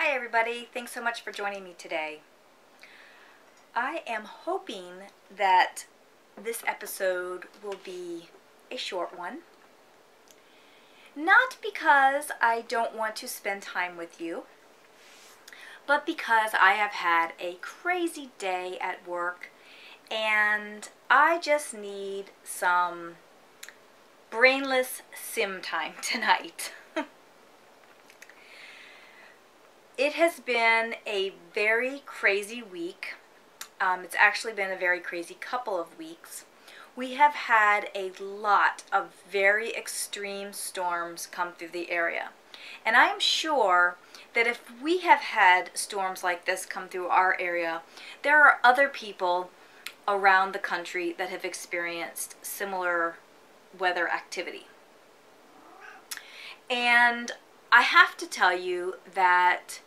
Hi everybody, thanks so much for joining me today. I am hoping that this episode will be a short one. Not because I don't want to spend time with you, but because I have had a crazy day at work and I just need some brainless sim time tonight. It has been a very crazy week. It's actually been a very crazy couple of weeks. We have had a lot of very extreme storms come through the area. And I am sure that if we have had storms like this come through our area, there are other people around the country that have experienced similar weather activity. And I have to tell you that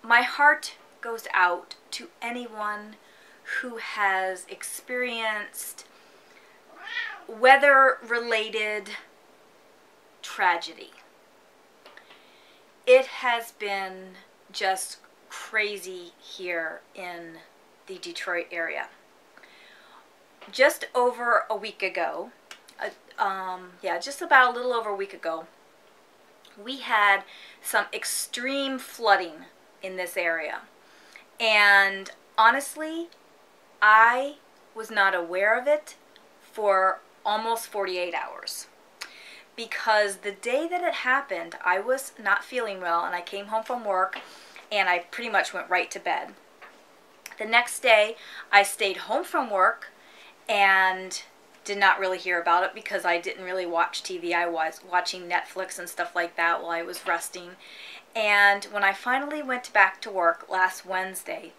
my heart goes out to anyone who has experienced weather-related tragedy. It has been just crazy here in the Detroit area. Just over a week ago, just about a little over a week ago, we had some extreme flooding in this area. And honestly, I was not aware of it for almost 48 hours. Because the day that it happened, I was not feeling well and I came home from work and I pretty much went right to bed. The next day, I stayed home from work and did not really hear about it because I didn't really watch TV. I was watching Netflix and stuff like that while I was resting. And when I finally went back to work last Wednesday,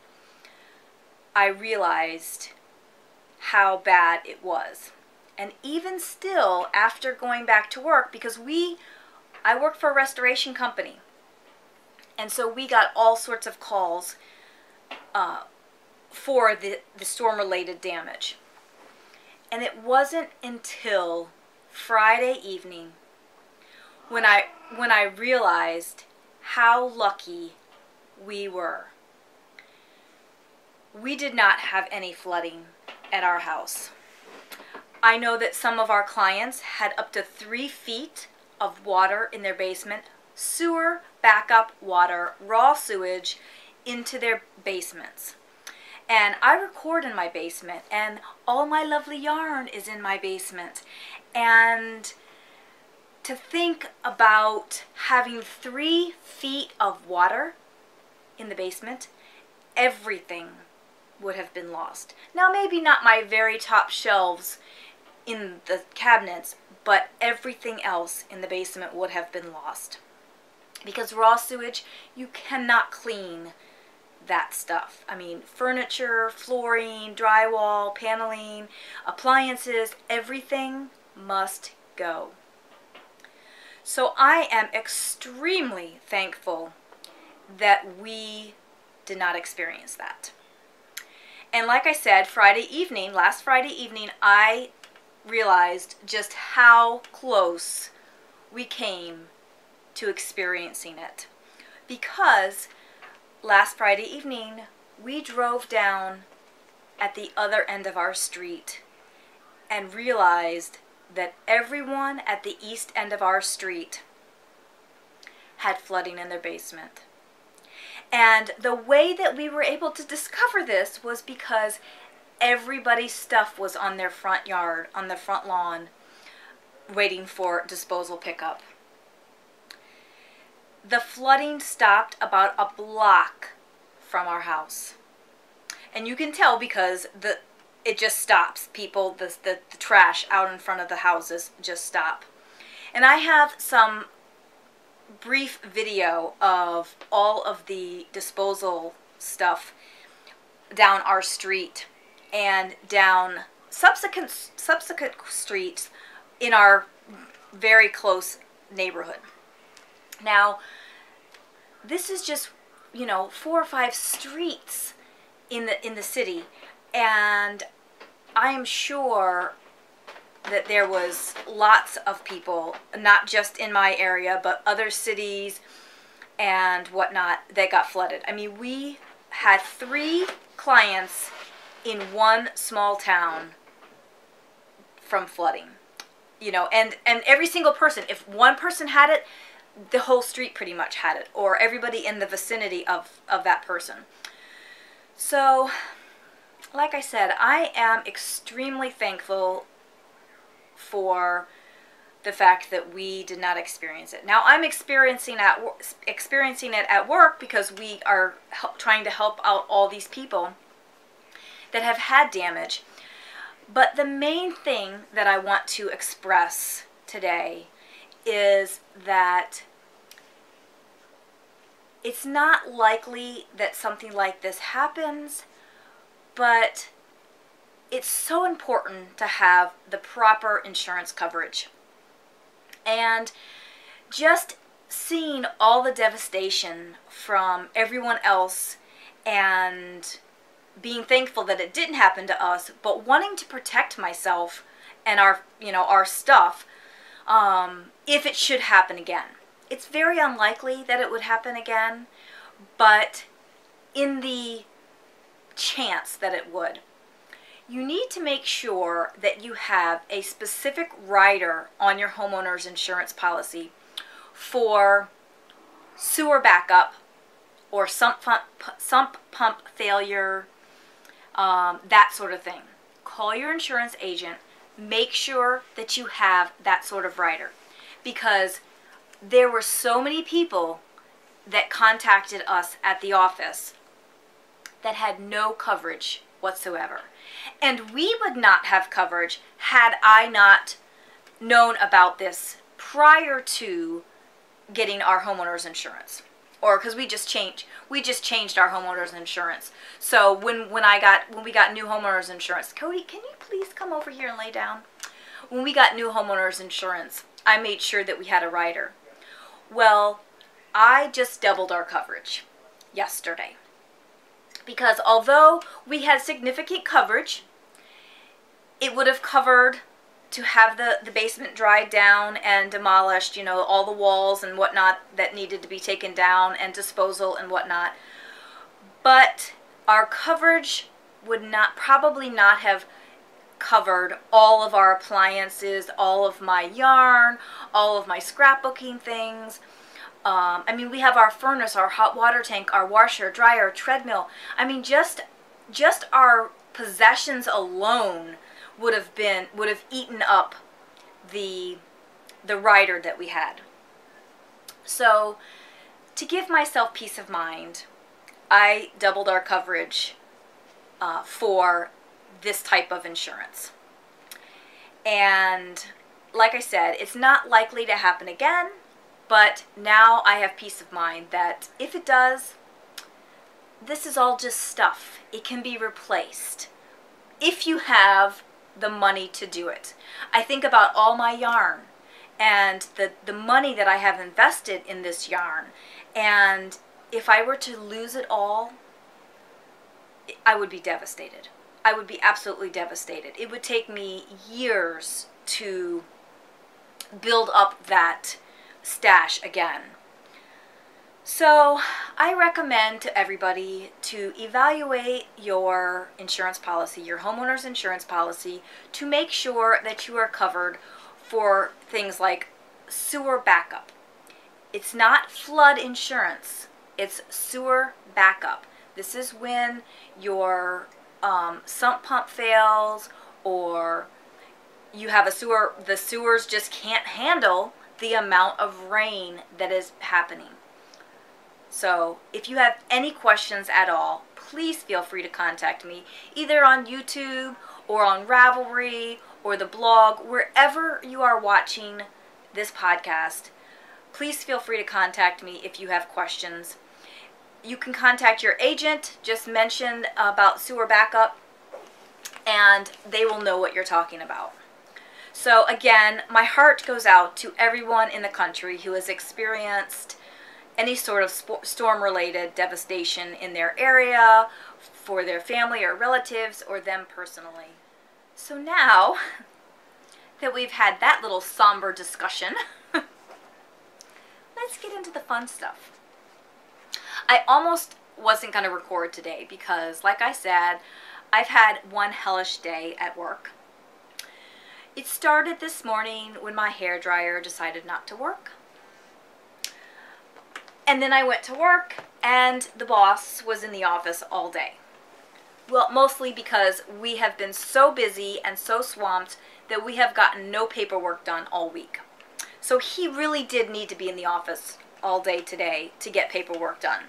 I realized how bad it was. And even still, after going back to work, because I worked for a restoration company, and so we got all sorts of calls for the storm-related damage. And it wasn't until Friday evening when I realized how lucky we were. We did not have any flooding at our house. I know that some of our clients had up to 3 feet of water in their basement, sewer, backup water, raw sewage into their basements. And I record in my basement, and all my lovely yarn is in my basement. And to think about having 3 feet of water in the basement, everything would have been lost. Now, maybe not my very top shelves in the cabinets, but everything else in the basement would have been lost. Because raw sewage, you cannot clean that stuff. I mean, furniture, flooring, drywall, paneling, appliances, everything must go. So I am extremely thankful that we did not experience that. And like I said, last Friday evening, I realized just how close we came to experiencing it. Because last Friday evening, we drove down at the other end of our street and realized that everyone at the east end of our street had flooding in their basement. And the way that we were able to discover this was because everybody's stuff was on their front yard, on the front lawn, waiting for disposal pickup. The flooding stopped about a block from our house. And you can tell because it just stops. People, the trash out in front of the houses just stop. And I have some brief video of all of the disposal stuff down our street and down subsequent streets in our very close neighborhood. Now, this is just, 4 or 5 streets in the city, and I am sure that there was lots of people, not just in my area, but other cities and whatnot that got flooded. I mean, we had 3 clients in one small town from flooding. You know, and every single person, if one person had it, the whole street pretty much had it, or everybody in the vicinity of that person. So, like I said, I am extremely thankful for the fact that we did not experience it. Now, I'm experiencing it at work because we are trying to help out all these people that have had damage. But the main thing that I want to express today is that it's not likely that something like this happens, but it's so important to have the proper insurance coverage. And just seeing all the devastation from everyone else and being thankful that it didn't happen to us, but wanting to protect myself and our stuff if it should happen again. It's very unlikely that it would happen again, but in the chance that it would, you need to make sure that you have a specific rider on your homeowner's insurance policy for sewer backup or sump pump failure, that sort of thing. Call your insurance agent. Make sure that you have that sort of rider, because there were so many people that contacted us at the office that had no coverage whatsoever. And we would not have coverage had I not known about this prior to getting our homeowner's insurance. Or because we just changed our homeowner's insurance. So when we got new homeowner's insurance, Cody, can you please come over here and lay down? When we got new homeowner's insurance, I made sure that we had a rider. Well, I just doubled our coverage yesterday. Because although we had significant coverage, it would have covered to have the basement dried down and demolished, you know, all the walls and whatnot that needed to be taken down and disposal and whatnot. But our coverage would probably not have covered all of our appliances, all of my yarn, all of my scrapbooking things. I mean, we have our furnace, our hot water tank, our washer, dryer, treadmill. I mean, just our possessions alone would have eaten up the rider that we had. So, to give myself peace of mind, I doubled our coverage for this type of insurance. And like I said, it's not likely to happen again, but now I have peace of mind that if it does, this is all just stuff. It can be replaced if you have the money to do it. I think about all my yarn and the money that I have invested in this yarn, and if I were to lose it all, I would be devastated. I would be absolutely devastated. It would take me years to build up that stash again. So I recommend to everybody to evaluate your insurance policy, your homeowner's insurance policy, to make sure that you are covered for things like sewer backup. It's not flood insurance, it's sewer backup. This is when your sump pump fails, or you have the sewers just can't handle the amount of rain that is happening. So if you have any questions at all, please feel free to contact me, either on YouTube or on Ravelry or the blog, wherever you are watching this podcast. Please feel free to contact me if you have questions. You can contact your agent, just mention about sewer backup, and they will know what you're talking about. So again, my heart goes out to everyone in the country who has experienced any sort of storm-related devastation in their area, for their family or relatives, or them personally. So now that we've had that little somber discussion, let's get into the fun stuff. I almost wasn't going to record today because, like I said, I've had one hellish day at work. It started this morning when my hairdryer decided not to work. And then I went to work and the boss was in the office all day. Well, mostly because we have been so busy and so swamped that we have gotten no paperwork done all week. So he really did need to be in the office all day today to get paperwork done.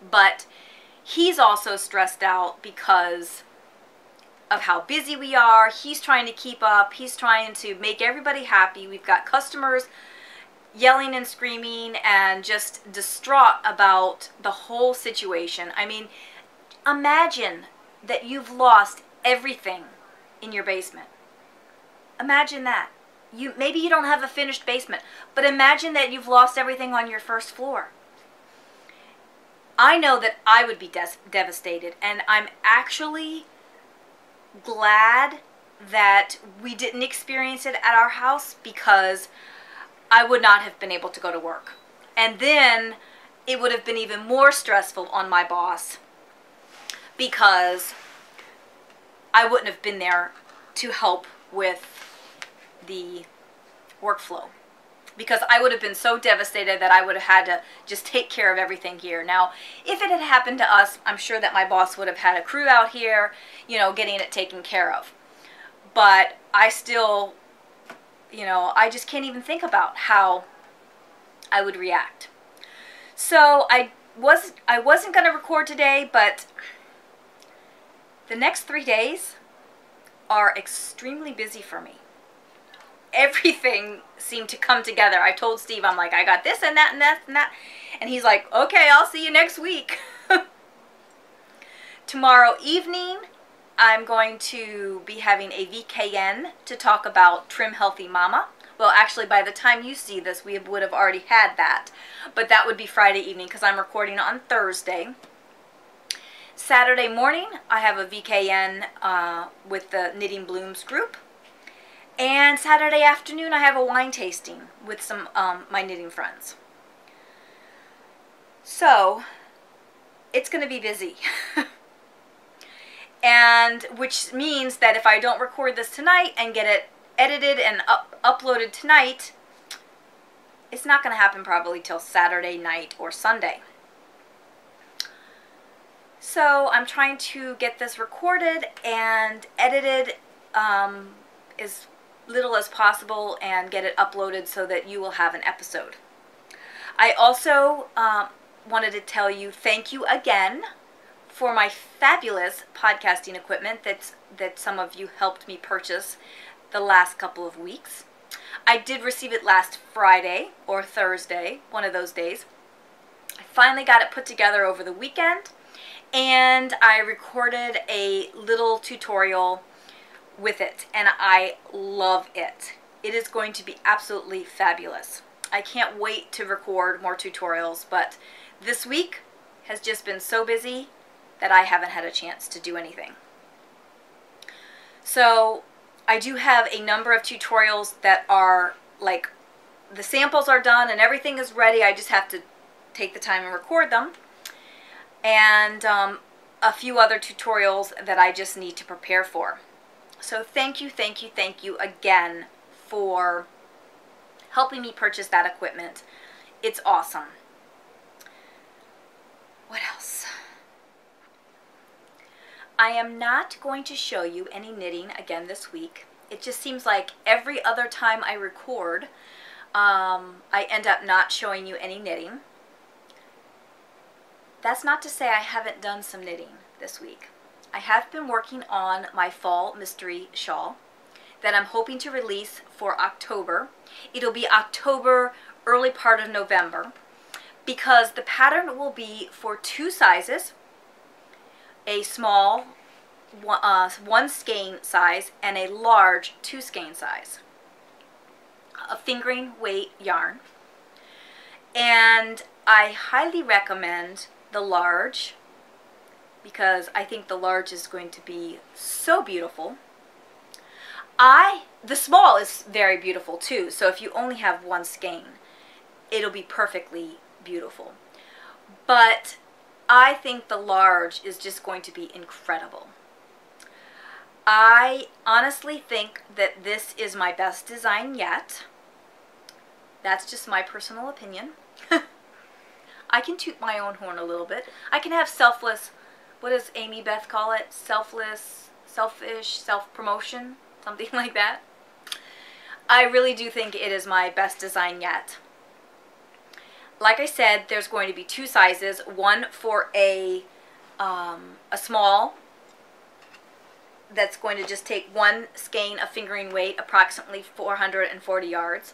But he's also stressed out because of how busy we are. He's trying to keep up. He's trying to make everybody happy. We've got customers yelling and screaming and just distraught about the whole situation. I mean, imagine that you've lost everything in your basement. Imagine that. Maybe you don't have a finished basement, but imagine that you've lost everything on your first floor. I know that I would be devastated, and I'm actually glad that we didn't experience it at our house because I would not have been able to go to work. And then it would have been even more stressful on my boss because I wouldn't have been there to help with the workflow. Because I would have been so devastated that I would have had to just take care of everything here. Now, if it had happened to us, I'm sure that my boss would have had a crew out here, you know, getting it taken care of. But I still, you know, I just can't even think about how I would react. So I wasn't going to record today, but the next 3 days are extremely busy for me. Everything seemed to come together. I told Steve, I'm like, I got this and that and that and that. And he's like, okay, I'll see you next week. Tomorrow evening, I'm going to be having a VKN to talk about Trim Healthy Mama. Well, actually, by the time you see this, we would have already had that. But that would be Friday evening because I'm recording on Thursday. Saturday morning, I have a VKN with the Knitting Blooms group. And Saturday afternoon, I have a wine tasting with some my knitting friends. So, it's going to be busy. And which means that if I don't record this tonight and get it edited and uploaded tonight, it's not going to happen probably till Saturday night or Sunday. So, I'm trying to get this recorded and edited as little as possible and get it uploaded so that you will have an episode. I also wanted to tell you thank you again for my fabulous podcasting equipment that some of you helped me purchase the last couple of weeks. I did receive it last Friday or Thursday, one of those days. I finally got it put together over the weekend and I recorded a little tutorial with it, and I love it. It is going to be absolutely fabulous. I can't wait to record more tutorials, but this week has just been so busy that I haven't had a chance to do anything. So I do have a number of tutorials that are like the samples are done and everything is ready. I just have to take the time and record them. And a few other tutorials that I just need to prepare for. So thank you again for helping me purchase that equipment. It's awesome. What else? I am not going to show you any knitting again this week. It just seems like every other time I record, I end up not showing you any knitting. That's not to say I haven't done some knitting this week. I have been working on my fall mystery shawl that I'm hoping to release for October. It'll be October, early part of November, because the pattern will be for 2 sizes, a small 1 skein size and a large 2 skein size, a fingering weight yarn. And I highly recommend the large because I think the large is going to be so beautiful. The small is very beautiful too, so if you only have 1 skein, it'll be perfectly beautiful. But I think the large is just going to be incredible. I honestly think that this is my best design yet. That's just my personal opinion. I can toot my own horn a little bit. I can have selfless, what does Amy Beth call it? Selfish, self-promotion, something like that. I really do think it is my best design yet. Like I said, there's going to be two sizes, one for a small that's going to just take one skein of fingering weight, approximately 440 yards.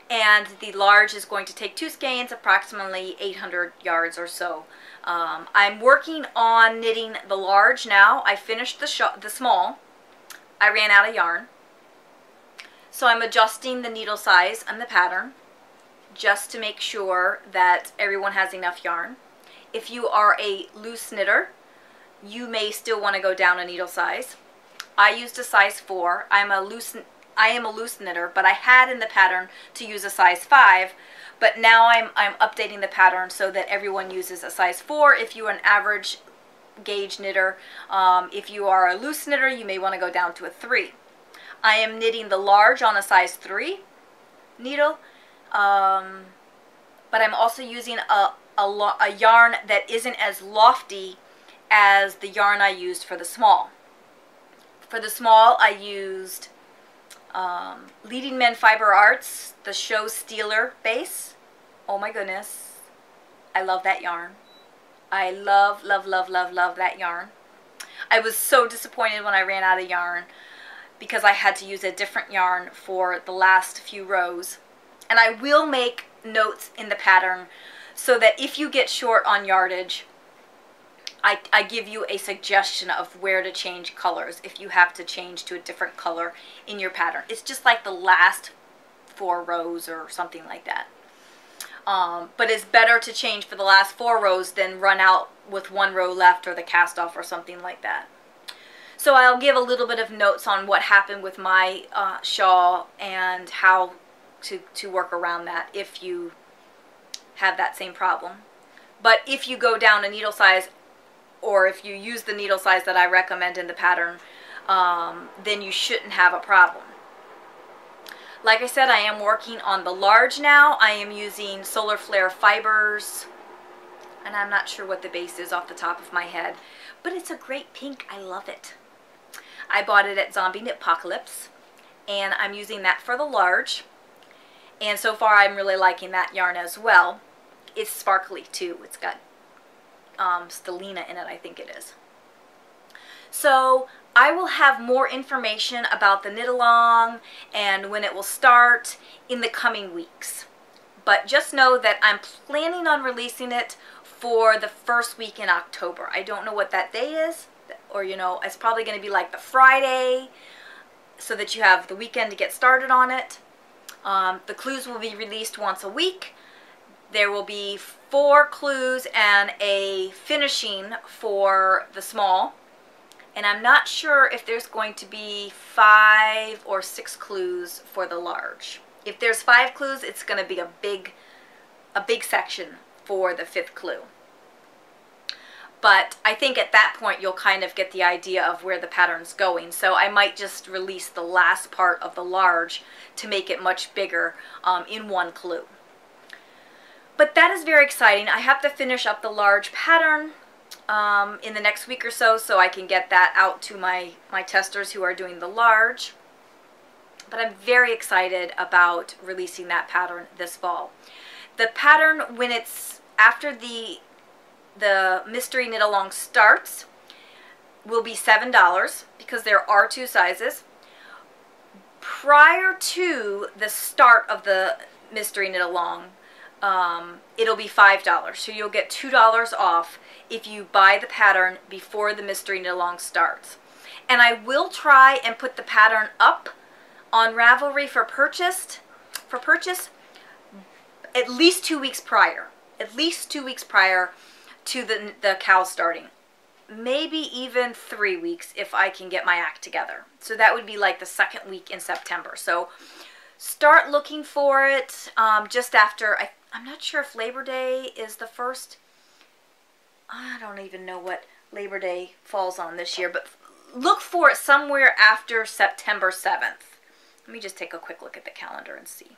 And the large is going to take two skeins, approximately 800 yards or so. I'm working on knitting the large now. I finished the small. I ran out of yarn. So I'm adjusting the needle size and the pattern just to make sure that everyone has enough yarn. If you are a loose knitter, you may still want to go down a needle size. I used a size 4. I am a loose knitter, but I had in the pattern to use a size 5, but now I'm updating the pattern so that everyone uses a size 4 if you're an average gauge knitter. If you are a loose knitter, you may want to go down to a 3. I am knitting the large on a size 3 needle, but I'm also using a yarn that isn't as lofty as the yarn I used for the small. For the small, I used Leading Men Fiber Arts, the Show Stealer base. Oh my goodness, I love that yarn. I love, love, love, love, love that yarn. I was so disappointed when I ran out of yarn because I had to use a different yarn for the last few rows. And I will make notes in the pattern so that if you get short on yardage, I give you a suggestion of where to change colors if you have to change to a different color in your pattern. It's just like the last 4 rows or something like that. But it's better to change for the last 4 rows than run out with 1 row left or the cast off or something like that. So I'll give a little bit of notes on what happened with my shawl and how to work around that if you have that same problem. But if you go down a needle size, or if you use the needle size that I recommend in the pattern, then you shouldn't have a problem. Like I said, I am working on the large now. I am using Solar Flare fibers, and I'm not sure what the base is off the top of my head, but it's a great pink. I love it. I bought it at Zombie Knitpocalypse, and I'm using that for the large, and so far I'm really liking that yarn as well. It's sparkly too. It's got stellina in it, I think it is. So I will have more information about the knit along and when it will start in the coming weeks. But just know that I'm planning on releasing it for the first week in October. I don't know what that day is, or it's probably going to be like the Friday so that you have the weekend to get started on it. The clues will be released once a week. There will be 4 clues and a finishing for the small. And I'm not sure if there's going to be 5 or 6 clues for the large. If there's 5 clues, it's going to be a big section for the 5th clue. But I think at that point you'll kind of get the idea of where the pattern's going. So I might just release the last part of the large to make it much bigger in 1 clue. But that is very exciting. I have to finish up the large pattern in the next week or so I can get that out to my testers who are doing the large. But I'm very excited about releasing that pattern this fall. The pattern, when it's after the mystery knit along starts, will be $7 because there are 2 sizes. Prior to the start of the mystery knit along, it'll be $5. So you'll get $2 off if you buy the pattern before the mystery knit along starts. And I will try and put the pattern up on Ravelry for purchase at least 2 weeks prior. At least 2 weeks prior to the cow starting. Maybe even 3 weeks if I can get my act together. So that would be like the 2nd week in September. So start looking for it just after, I'm not sure if Labor Day is the 1st. I don't even know what Labor Day falls on this year, but look for it somewhere after September 7th. Let me just take a quick look at the calendar and see.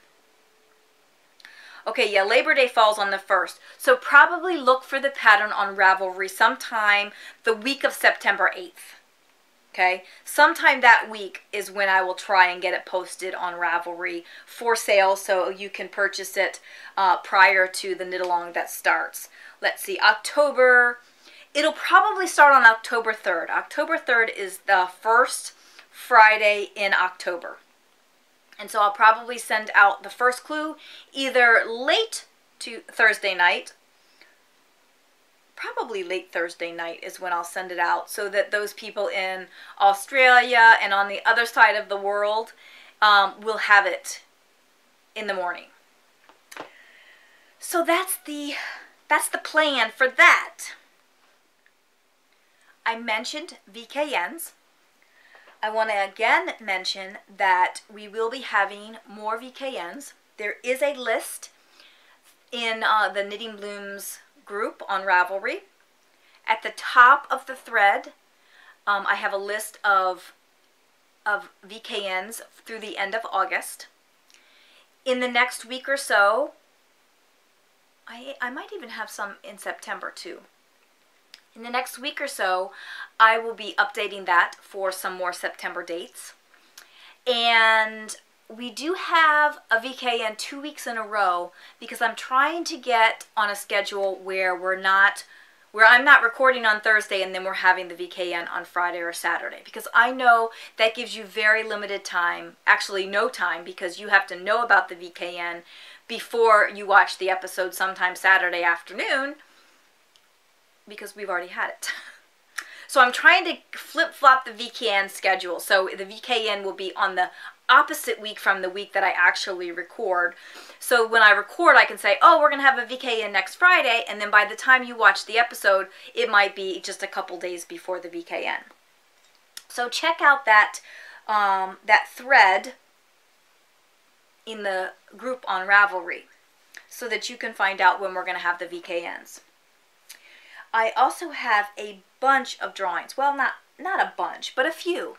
Okay, yeah, Labor Day falls on the 1st. So probably look for the pattern on Ravelry sometime the week of September 8th. Okay, sometime that week is when I will try and get it posted on Ravelry for sale so you can purchase it prior to the knit along that starts. Let's see, October, it'll probably start on October 3rd. October 3rd is the first Friday in October. And so I'll probably send out the first clue either late to Thursday night. Probably late Thursday night is when I'll send it out so that those people in Australia and on the other side of the world will have it in the morning. So that's the plan for that. I mentioned VKNs. I want to again mention that we will be having more VKNs. There is a list in the Knitting Blooms group on Ravelry. At the top of the thread, I have a list of VKNs through the end of August. In the next week or so, I might even have some in September too. In the next week or so, I will be updating that for some more September dates. And we do have a VKN 2 weeks in a row because I'm trying to get on a schedule where I'm not recording on Thursday and then we're having the VKN on Friday or Saturday, because I know that gives you very limited time, actually no time, because you have to know about the VKN before you watch the episode sometime Saturday afternoon, because we've already had it. So I'm trying to flip-flop the VKN schedule. So the VKN will be on the opposite week from the week that I actually record. So when I record, I can say, oh, we're going to have a VKN next Friday, and then by the time you watch the episode, it might be just a couple days before the VKN. So check out that, that thread in the group on Ravelry so that you can find out when we're going to have the VKNs. I also have a bunch of drawings. Well, not a bunch, but a few.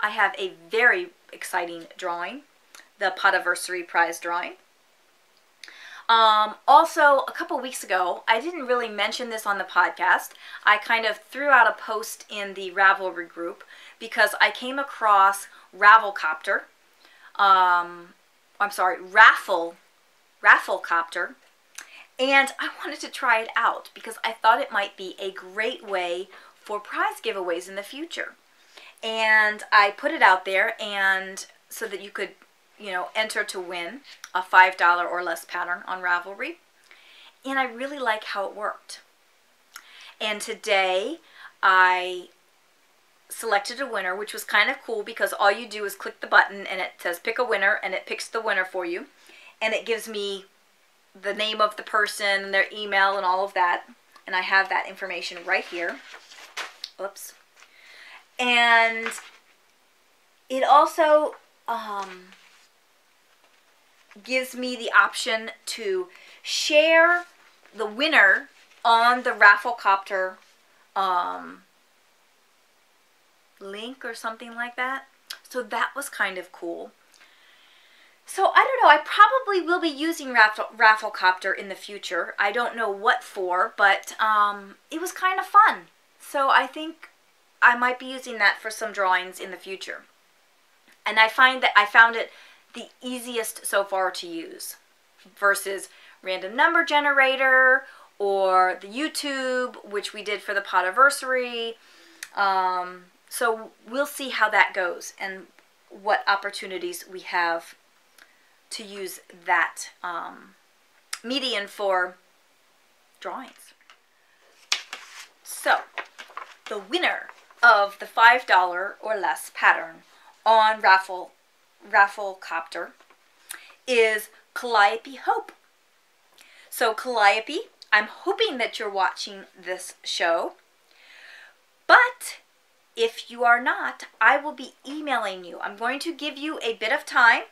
I have a very exciting drawing, the Podiversary prize drawing. Also, a couple weeks ago, I didn't really mention this on the podcast. I kind of threw out a post in the Ravelry group because I came across Ravelcopter. I'm sorry, Rafflecopter. And I wanted to try it out because I thought it might be a great way for prize giveaways in the future. And I put it out there and so that you could, you know, enter to win a $5 or less pattern on Ravelry. And I really like how it worked. And today I selected a winner, which was kind of cool because all you do is click the button and it says pick a winner, and it picks the winner for you. And it gives me the name of the person, their email, and all of that. And I have that information right here. Oops. And it also gives me the option to share the winner on the Rafflecopter link or something like that. So that was kind of cool. So I don't know, I probably will be using Rafflecopter in the future. I don't know what for, but it was kind of fun. So I think I might be using that for some drawings in the future. And I found it the easiest so far to use versus random number generator or the YouTube, which we did for the Podiversary. So we'll see how that goes and what opportunities we have to use that medium for drawings. So the winner of the $5 or less pattern on Rafflecopter is Calliope Hope. So Calliope, I'm hoping that you're watching this show, but if you are not, I will be emailing you. I'm going to give you a bit of time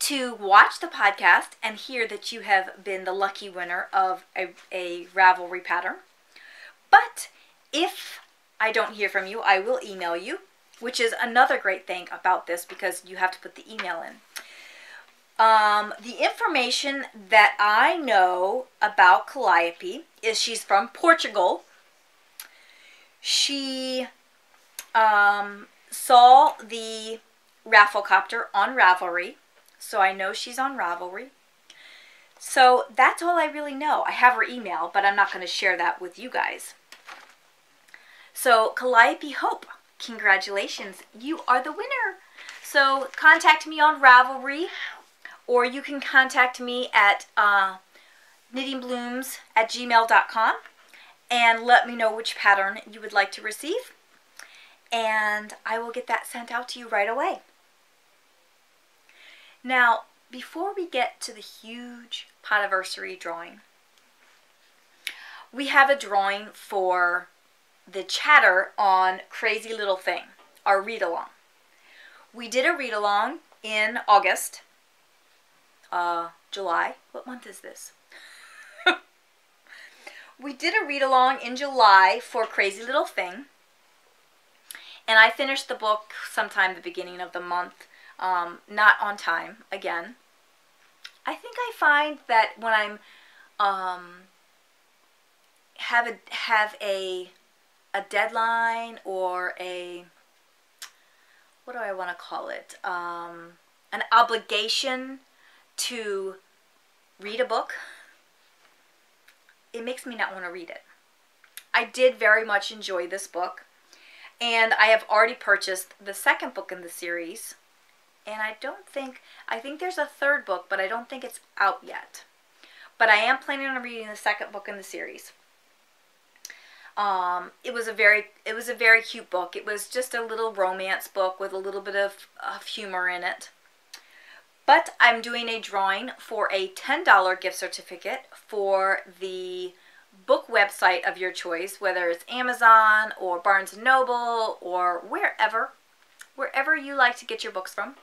to watch the podcast and hear that you have been the lucky winner of a Ravelry pattern. But if I don't hear from you, I will email you, which is another great thing about this because you have to put the email in. The information that I know about Calliope is she's from Portugal. She saw the Rafflecopter on Ravelry, so I know she's on Ravelry. So that's all I really know. I have her email, but I'm not going to share that with you guys. So Calliope Hope, congratulations, you are the winner. So contact me on Ravelry, or you can contact me at knittingblooms@gmail.com and let me know which pattern you would like to receive, and I will get that sent out to you right away. Now, before we get to the huge Podiversary drawing, we have a drawing for the chatter on Crazy Little Thing, our read-along. We did a read-along in August, July. What month is this? We did a read-along in July for Crazy Little Thing, and I finished the book sometime the beginning of the month, not on time, again. I think I find that when I'm have a deadline or a, what do I want to call it, an obligation to read a book, it makes me not want to read it. I did very much enjoy this book, and I have already purchased the second book in the series, and I think there's a third book, but I don't think it's out yet. But I am planning on reading the second book in the series. It was a very cute book. It was just a little romance book with a little bit of humor in it. But I'm doing a drawing for a $10 gift certificate for the book website of your choice, whether it's Amazon or Barnes & Noble or wherever you like to get your books from.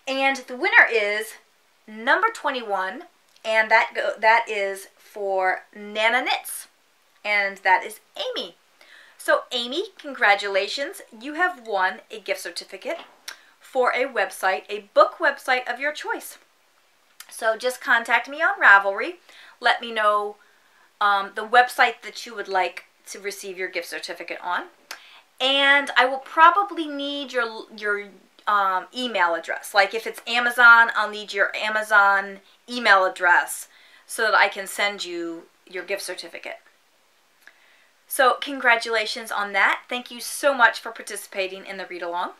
And the winner is number 21, and that is for Nana Knits, and that is Amy. So Amy, congratulations, you have won a gift certificate for a website, a book website of your choice. So just contact me on Ravelry. Let me know the website that you would like to receive your gift certificate on. And I will probably need your email address. Like if it's Amazon, I'll need your Amazon email address so that I can send you your gift certificate. So congratulations on that. Thank you so much for participating in the read-along.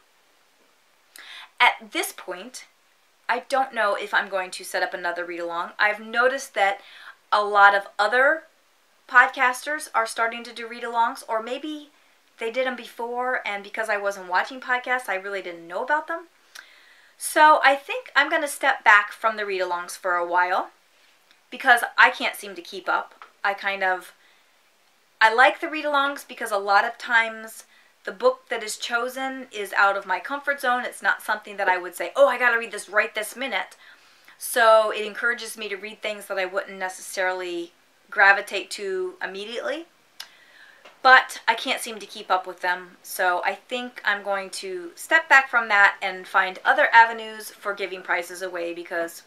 At this point, I don't know if I'm going to set up another read-along. I've noticed that a lot of other podcasters are starting to do read-alongs, or maybe they did them before, and because I wasn't watching podcasts, I really didn't know about them. So I think I'm going to step back from the read-alongs for a while because I can't seem to keep up. I like the read-alongs because a lot of times the book that is chosen is out of my comfort zone. It's not something that I would say, oh, I got to read this right this minute. So it encourages me to read things that I wouldn't necessarily gravitate to immediately. But I can't seem to keep up with them. So I think I'm going to step back from that and find other avenues for giving prizes away, because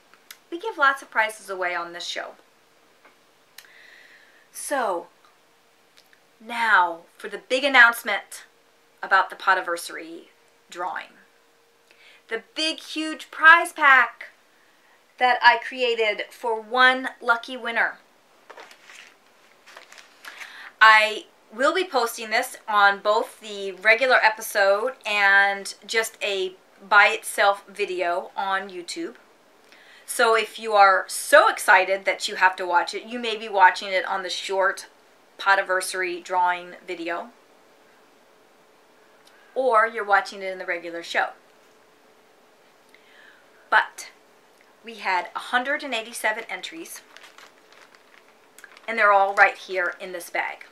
we give lots of prizes away on this show. So now for the big announcement about the Podiversary drawing. The big, huge prize pack that I created for one lucky winner. I will be posting this on both the regular episode and just a by itself video on YouTube. So if you are so excited that you have to watch it, you may be watching it on the short Podiversary drawing video, or you're watching it in the regular show. But we had 187 entries, and they're all right here in this bag.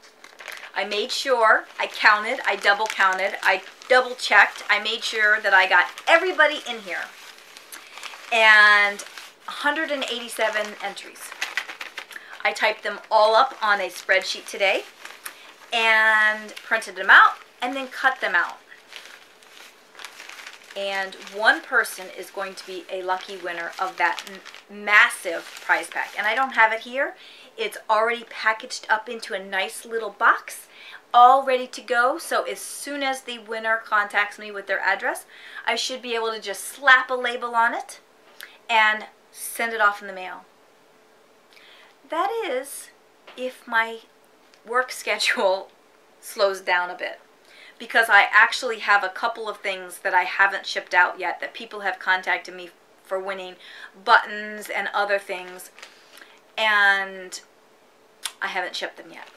I made sure, I counted, I double counted, I double checked, I made sure that I got everybody in here. and 187 entries. I typed them all up on a spreadsheet today and printed them out and then cut them out. And one person is going to be a lucky winner of that massive prize pack. And I don't have it here. It's already packaged up into a nice little box, all ready to go. So as soon as the winner contacts me with their address, I should be able to just slap a label on it and send it off in the mail. That is if my work schedule slows down a bit, because I actually have a couple of things that I haven't shipped out yet that people have contacted me for winning, buttons and other things, and I haven't shipped them yet.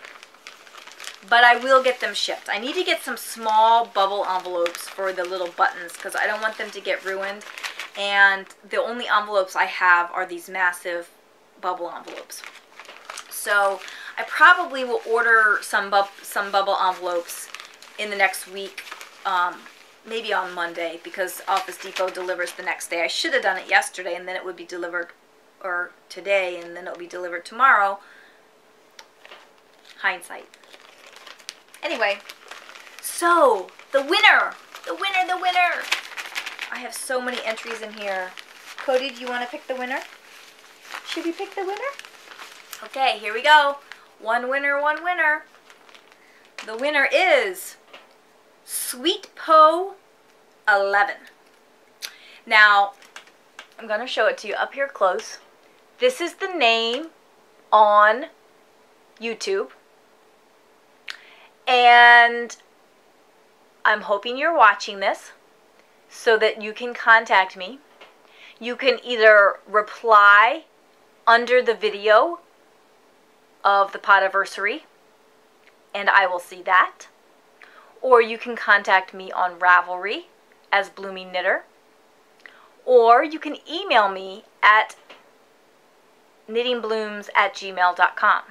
But I will get them shipped. I need to get some small bubble envelopes for the little buttons because I don't want them to get ruined, and the only envelopes I have are these massive bubble envelopes. So I probably will order some bubble envelopes in the next week, maybe on Monday, because Office Depot delivers the next day. I should have done it yesterday and then it would be delivered, or today and then it'll be delivered tomorrow. Hindsight. Anyway, so the winner! The winner! The winner! I have so many entries in here. Cody, do you want to pick the winner? Should we pick the winner? Okay, here we go. One winner, one winner. The winner is Sweet Po 11. Now, I'm going to show it to you up here close. This is the name on YouTube. And I'm hoping you're watching this so that you can contact me. You can either reply under the video of the Podiversary, and I will see that. Or you can contact me on Ravelry as Bloomingknitter. Or you can email me at knittingblooms@gmail.com.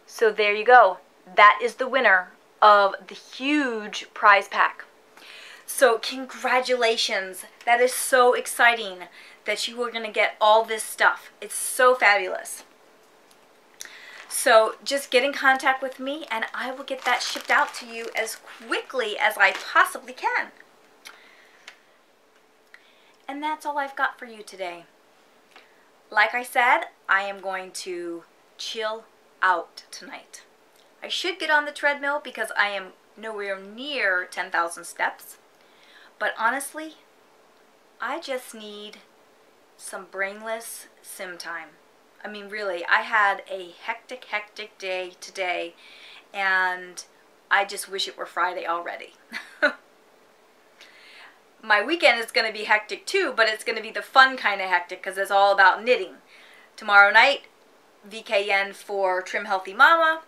So there you go. That is the winner of the huge prize pack. So congratulations. That is so exciting that you are going to get all this stuff. It's so fabulous. So just get in contact with me and I will get that shipped out to you as quickly as I possibly can. And that's all I've got for you today. Like I said, I am going to chill out tonight. I should get on the treadmill because I am nowhere near 10,000 steps. But honestly, I just need some brainless sim time. I mean, really, I had a hectic day today, and I just wish it were Friday already. My weekend is going to be hectic too, but it's going to be the fun kind of hectic because it's all about knitting. Tomorrow night, VKN for Trim Healthy Mama,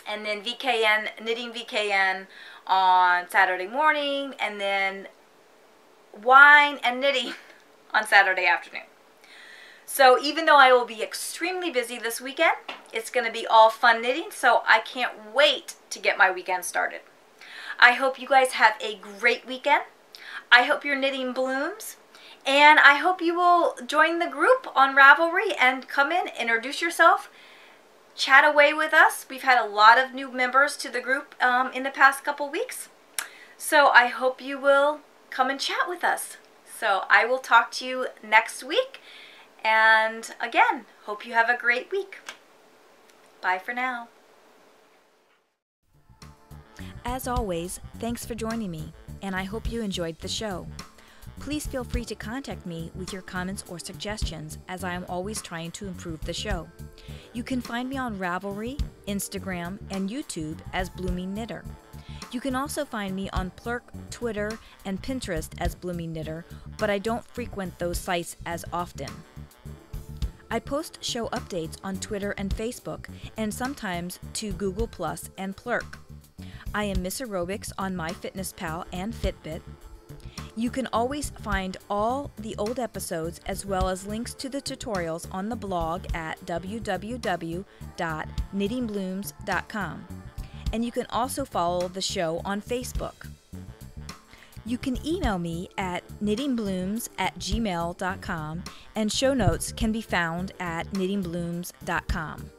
and then knitting VKN on Saturday morning, and then wine and knitting on Saturday afternoon. So even though I will be extremely busy this weekend, it's going to be all fun knitting, so I can't wait to get my weekend started. I hope you guys have a great weekend. I hope your knitting blooms, and I hope you will join the group on Ravelry and come in, introduce yourself, chat away with us. We've had a lot of new members to the group in the past couple weeks, so I hope you will come and chat with us. So I will talk to you next week. And again, hope you have a great week. Bye for now. As always, thanks for joining me, and I hope you enjoyed the show. Please feel free to contact me with your comments or suggestions, as I am always trying to improve the show. You can find me on Ravelry, Instagram, and YouTube as Bloomingknitter. You can also find me on Plurk, Twitter, and Pinterest as Bloomingknitter, but I don't frequent those sites as often. I post show updates on Twitter and Facebook, and sometimes to Google Plus and Plurk. I am Miss Aerobics on MyFitnessPal and Fitbit. You can always find all the old episodes as well as links to the tutorials on the blog at www.knittingblooms.com. And you can also follow the show on Facebook. You can email me at knittingblooms@gmail.com, and show notes can be found at knittingblooms.com.